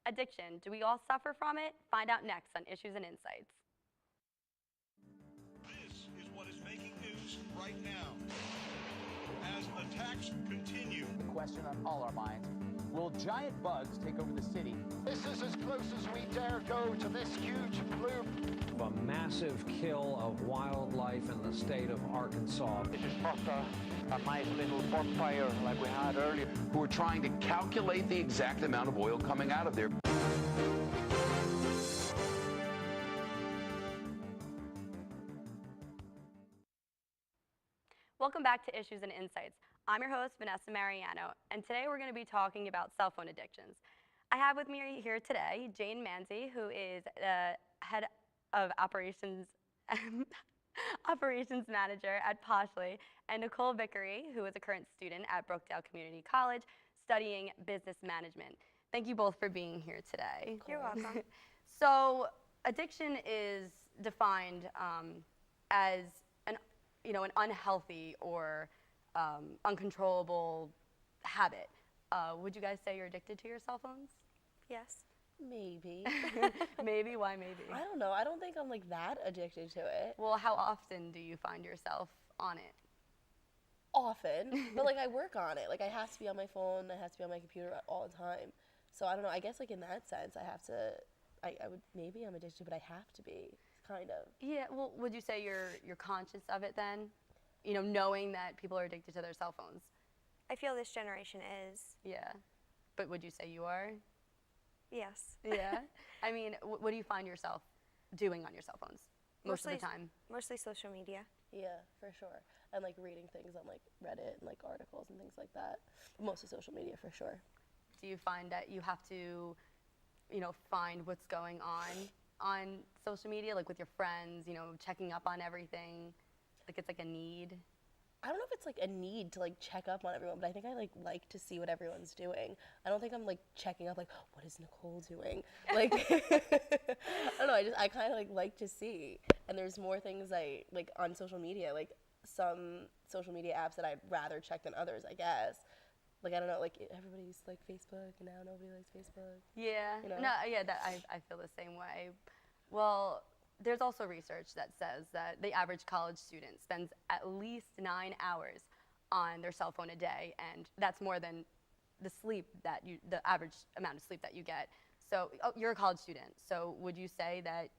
Addiction, do we all suffer from it? Find out next on Issues and Insights. This is what is making news right now. As attacks continue. The question on all our minds, will giant bugs take over the city? This is as close as we dare go to this huge bloom. A massive kill of wildlife in the state of Arkansas. This is not a nice little bonfire like we had earlier. Who are trying to calculate the exact amount of oil coming out of there. Welcome back to Issues and Insights. I'm your host, Vanessa Mariano, and today we're going to be talking about cell phone addictions. I have with me here today Jane Manzi, who is the head of operations manager at Poshly, and Nicole Vickery, who is a current student at Brookdale Community College studying business management. Thank you both for being here today. You're welcome. So addiction is defined as an unhealthy or uncontrollable habit. Would you guys say you're addicted to your cell phones? Yes. Maybe. Maybe? Why maybe? I don't know. I don't think I'm like that addicted to it. Well, how often do you find yourself on it? Often, but like I work on it. Like I have to be on my phone. I have to be on my computer all the time. So I don't know. I guess like in that sense, I have to. I would maybe I'm addicted, but I have to be kind of. Yeah. Well, would you say you're conscious of it then? You know, knowing that people are addicted to their cell phones. I feel this generation is. Yeah. But would you say you are? Yes. Yeah. I mean, what do you find yourself doing on your cell phones most of the time? Mostly social media. Yeah, for sure. And like reading things on like Reddit and like articles and things like that. Mostly social media for sure. Do you find that you have to, find what's going on social media, like with your friends, checking up on everything? Like it's like a need? I don't know if it's like a need to like check up on everyone, but I think I like to see what everyone's doing. I don't think I'm like checking up like what is Nicole doing? Like I don't know, I kind of like to see. And there's more things I like on social media, like some social media apps that I'd rather check than others, I guess. Like I don't know, like everybody's like Facebook and now nobody likes Facebook. Yeah. You know? No, yeah, I feel the same way. Well, there's also research that says that the average college student spends at least 9 hours on their cell phone a day, and that's more than the average amount of sleep that you get. So you're a college student, so would you say that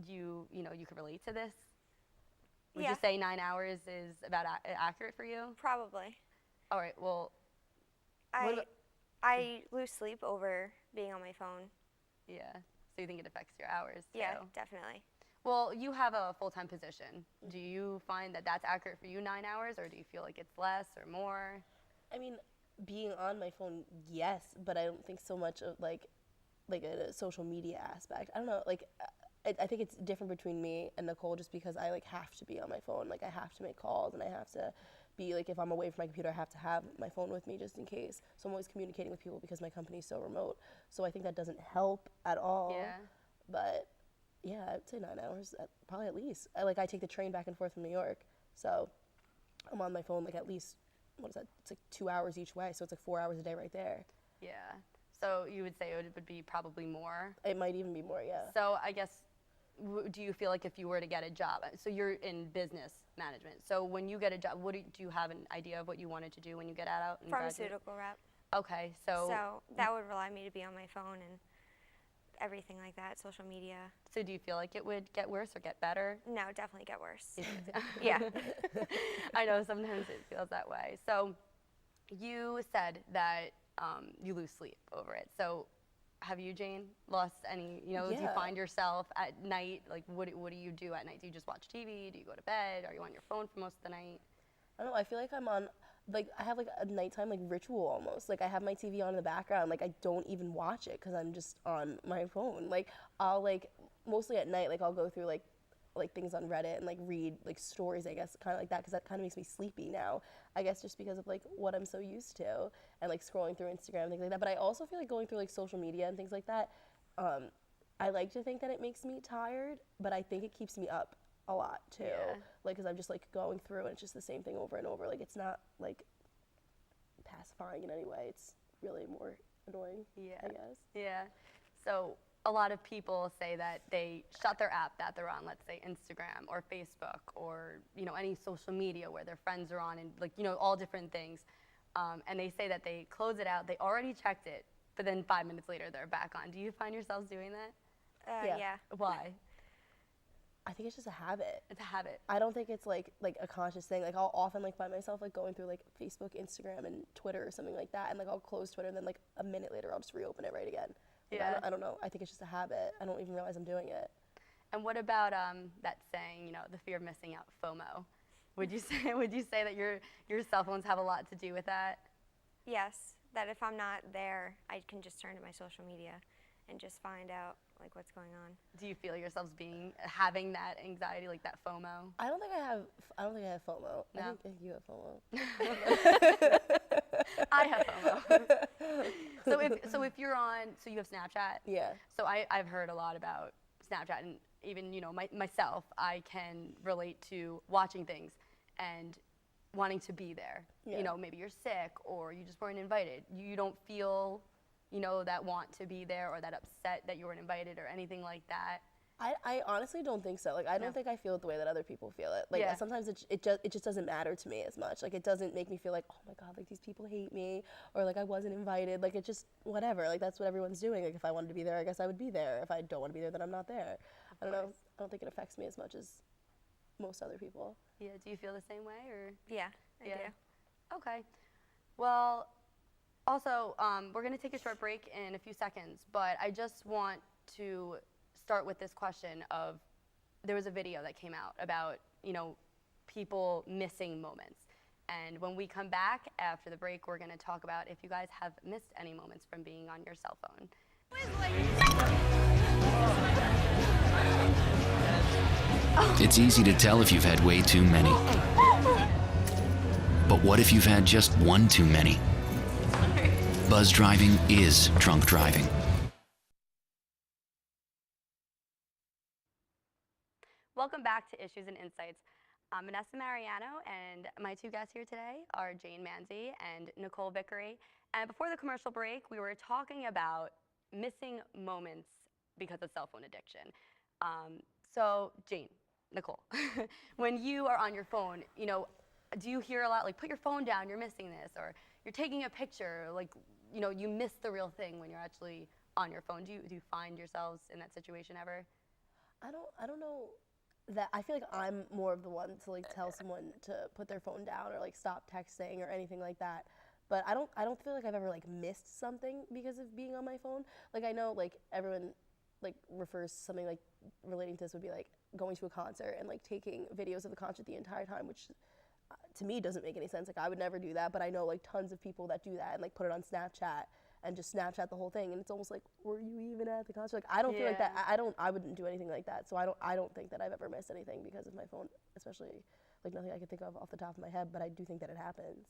you could relate to this? Would you say 9 hours is about accurate for you? Probably. All right, well. I lose sleep over being on my phone. Yeah, so you think it affects your hours? Yeah, too? definitely. Well, you have a full-time position. Do you find that that's accurate for you, 9 hours, or do you feel like it's less or more? I mean, being on my phone, yes, but I don't think so much of like a social media aspect. I don't know, like I think it's different between me and Nicole just because I like have to be on my phone. Like I have to make calls and I have to be like, if I'm away from my computer, I have to have my phone with me just in case. So I'm always communicating with people because my company's so remote. So I think that doesn't help at all. Yeah. But yeah, I'd say 9 hours, probably at least. I take the train back and forth from New York, so I'm on my phone like at least, what is that? It's like 2 hours each way, so it's like 4 hours a day right there. Yeah. So you would say it would be probably more? It might even be more, yeah. So I guess, do you feel like if you were to get a job, so you're in business management, so when you get a job, do you have an idea of what you wanted to do when you get out and Pharmaceutical rep. Okay, so. So that would rely me to be on my phone and everything like that, social media. So do you feel like it would get worse or get better? No, definitely get worse. Yeah. I know sometimes it feels that way. So you said that you lose sleep over it. So have you, Jane, lost any, Yeah. Do you find yourself at night, like what do you do at night? Do you just watch TV? Do you go to bed? Are you on your phone for most of the night? I don't know, I feel like I'm on, like I have like a nighttime like ritual almost. Like I have my TV on in the background, like I don't even watch it because I'm just on my phone. Like I'll like, mostly at night, like I'll go through like things on Reddit and like read like stories, I guess, kind of like that, because that kind of makes me sleepy now, I guess, just because of like what I'm so used to, and like scrolling through Instagram and things like that. But I also feel like going through like social media and things like that, I like to think that it makes me tired, but I think it keeps me up a lot too. Yeah. Like, because I'm just like going through and it's just the same thing over and over. Like it's not like pacifying in any way. It's really more annoying, Yeah. I guess. Yeah. So a lot of people say that they shut their app that they're on, let's say Instagram or Facebook or any social media where their friends are on, and all different things. And they say that they close it out, they already checked it, but then 5 minutes later they're back on. Do you find yourselves doing that? Yeah. Why? I think it's just a habit. It's a habit. I don't think it's like a conscious thing. Like I'll often find myself going through Facebook, Instagram, and Twitter or something like that, and I'll close Twitter, and then a minute later I'll just reopen it right again. Yeah. I don't know. I think it's just a habit. I don't even realize I'm doing it. And what about that saying, the fear of missing out, FOMO? Would you say that your cell phones have a lot to do with that? Yes, that if I'm not there, I can just turn to my social media and just find out what's going on. Do you feel yourselves having that anxiety, that FOMO? I don't think I have FOMO. No? I think you have FOMO. I have FOMO. So if you're on, so you have Snapchat? Yeah. So I've heard a lot about Snapchat, and even myself, I can relate to watching things and wanting to be there. Yeah. Maybe you're sick or you just weren't invited. You don't feel that want to be there or that upset that you weren't invited or anything like that. I honestly don't think so. I don't think I feel it the way that other people feel it. Yeah. Sometimes it just doesn't matter to me as much. It doesn't make me feel oh my God, these people hate me, or I wasn't invited. It just whatever. That's what everyone's doing. If I wanted to be there, I guess I would be there. If I don't want to be there, then I'm not there. I don't know. I don't think it affects me as much as most other people. Yeah. Do you feel the same way or? Yeah, I do. Okay. Well, also, we're going to take a short break in a few seconds, but I just want to start with this question of, there was a video that came out about, people missing moments. And when we come back after the break, we're going to talk about if you guys have missed any moments from being on your cell phone. It's easy to tell if you've had way too many. But what if you've had just one too many? Buzz driving is drunk driving. Welcome back to Issues and Insights. I'm Vanessa Mariano, and my two guests here today are Jane Manzi and Nicole Vickery. And before the commercial break, we were talking about missing moments because of cell phone addiction. So Jane, Nicole, when you are on your phone, do you hear a lot put your phone down, you're missing this, or you're taking a picture, you miss the real thing when you're actually on your phone? Do you find yourselves in that situation ever? I don't know that. I feel I'm more of the one to tell someone to put their phone down or stop texting or anything like that. But I don't feel I've ever missed something because of being on my phone. I know everyone refers to something relating to this would be going to a concert and taking videos of the concert the entire time, which to me doesn't make any sense. I would never do that, but I know tons of people that do that and put it on Snapchat and just Snapchat the whole thing, and it's almost were you even at the concert? I don't feel that. I wouldn't do anything like that. So I don't think that I've ever missed anything because of my phone, especially nothing I could think of off the top of my head, but I do think that it happens.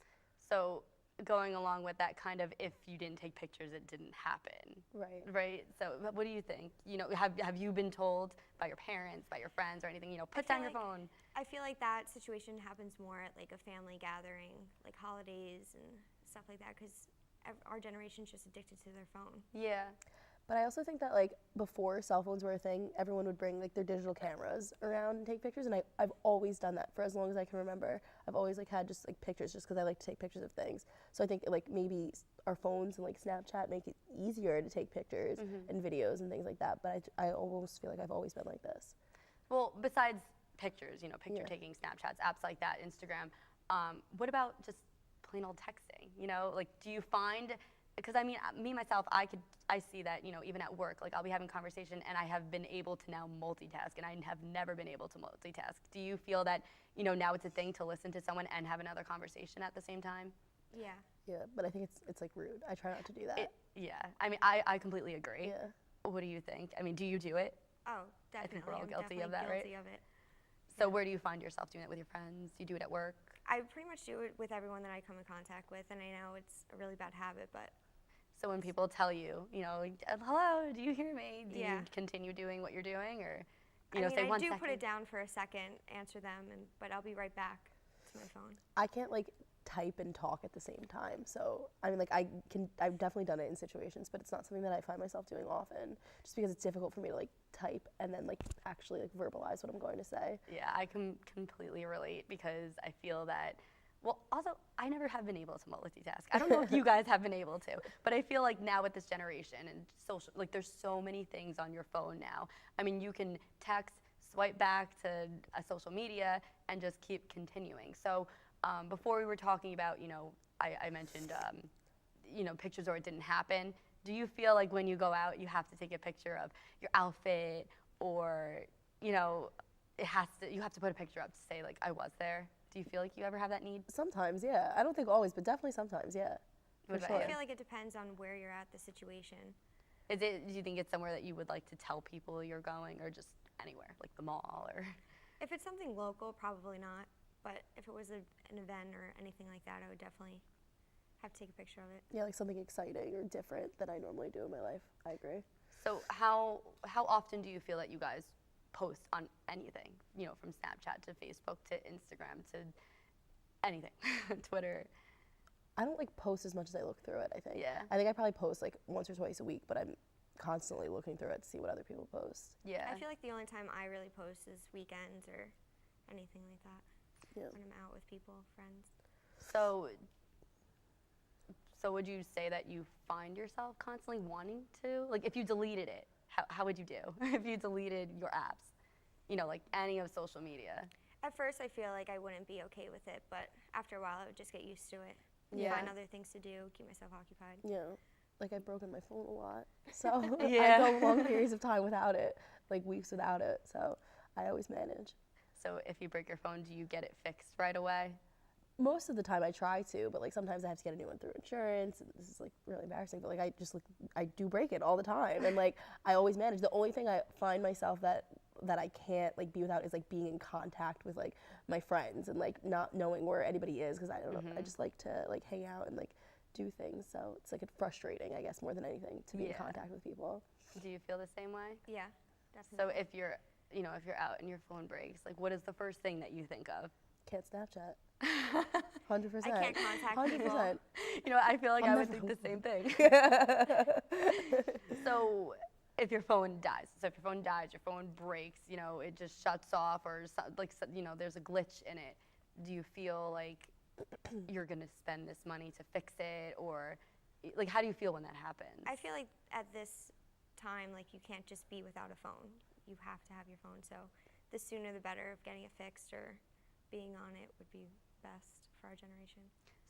So going along with that kind of, if you didn't take pictures, it didn't happen. Right. Right. So what do you think? Have you been told by your parents, by your friends or anything, put down your phone? I feel that situation happens more at a family gathering, holidays and stuff like that, because our generation's just addicted to their phone. Yeah. But I also think that before cell phones were a thing, everyone would bring their digital cameras around and take pictures, and I've always done that for as long as I can remember. I've always had just pictures just because I like to take pictures of things. So I think maybe our phones and Snapchat make it easier to take pictures and videos and things like that. But I almost feel I've always been like this. Well, besides pictures, picture taking, Snapchats, apps like that, Instagram, what about just plain old texting? Do you find, because me myself, I see that, even at work, I'll be having conversation and I have been able to now multitask, and I have never been able to multitask. Do you feel that, now it's a thing to listen to someone and have another conversation at the same time? Yeah. Yeah, but I think it's rude. I try not to do that. Yeah. I completely agree. Yeah. What do you think? Do you do it? Oh, definitely. I think we're all I'm guilty of that, guilty right? of it. So where do you find yourself doing it with your friends? Do you do it at work? I pretty much do it with everyone that I come in contact with, and I know it's a really bad habit, but. So when people tell you, hello, do you hear me? Do Yeah. you continue doing what you're doing, or, I say 1 do second? put it down for a second, answer them, but I'll be right back to my phone. I can't type and talk at the same time. So I mean, like I've definitely done it in situations, but it's not something that I find myself doing often, just because it's difficult for me to like type and then like actually like verbalize what I'm going to say. Yeah, I can completely relate because I feel that, well, also, I never have been able to multitask. I don't know if you guys have been able to, but I feel like now with this generation and social, like there's so many things on your phone now. I mean, you can text, swipe back to a social media, and just keep continuing. So before we were talking about, I mentioned, pictures or it didn't happen. Do you feel like when you go out, you have to take a picture of your outfit, or, you have to put a picture up to say like, I was there? Do you feel like you ever have that need? Sometimes, yeah. I don't think always, but definitely sometimes, yeah. What For about sure. you? I feel like it depends on where you're at, the situation. Do you think it's somewhere that you would like to tell people you're going, or just anywhere, like the mall, or? If it's something local, probably not. But if it was an event or anything like that, I would definitely have to take a picture of it. Yeah, like something exciting or different that I normally do in my life. I agree. So how often do you feel that you guys post on anything, from Snapchat to Facebook to Instagram to anything, Twitter? I don't like post as much as I look through it, I think. Yeah. I think I probably post like once or twice a week, but I'm constantly looking through it to see what other people post. Yeah. I feel like the only time I really post is weekends or anything like that. Yeah. When I'm out with people, friends. So would you say that you find yourself constantly wanting to, like if you deleted it, how would you do if you deleted your apps, like any of social media? At first, I feel like I wouldn't be okay with it, but after a while, I would just get used to it. Yeah. Find other things to do, keep myself occupied. Yeah. Like I've broken my phone a lot, so Yeah. I go long periods of time without it, like weeks without it, so I always manage. So if you break your phone, do you get it fixed right away? Most of the time I try to, but like sometimes I have to get a new one through insurance, and this is like really embarrassing, but like I do break it all the time, and like I always manage. The only thing I find myself that I can't like be without is like being in contact with like my friends and like not knowing where anybody is, because I don't know, I just like to like hang out and like do things, so it's like frustrating, I guess, more than anything, to be in contact with people. Do you feel the same way? Yeah, definitely. So if you're out and your phone breaks, like what is the first thing that you think of? Can't Snapchat. 100%. I can't contact people. 100%. I feel like I'm I would never think the same thing. So if your phone dies, your phone breaks, it just shuts off, or there's a glitch in it, do you feel like you're gonna spend this money to fix it, or like how do you feel when that happens? I feel like at this time, like you can't just be without a phone. You have to have your phone, so the sooner the better of getting it fixed or being on it would be best for our generation.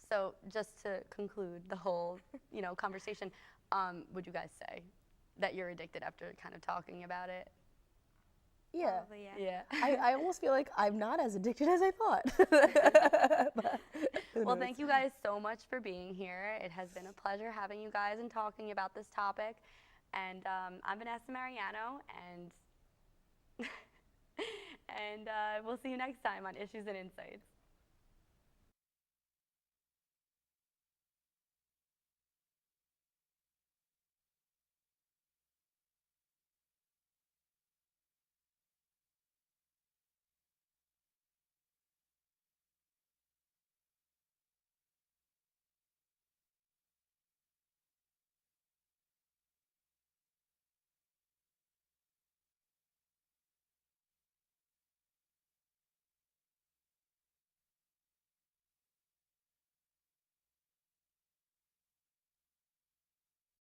So just to conclude the whole, conversation, would you guys say that you're addicted after kind of talking about it? Yeah. Probably, yeah. I almost feel like I'm not as addicted as I thought. But Well, thank you guys so much for being here. It has been a pleasure having you guys and talking about this topic. And I'm Vanessa Mariano, and we'll see you next time on Issues and Insights.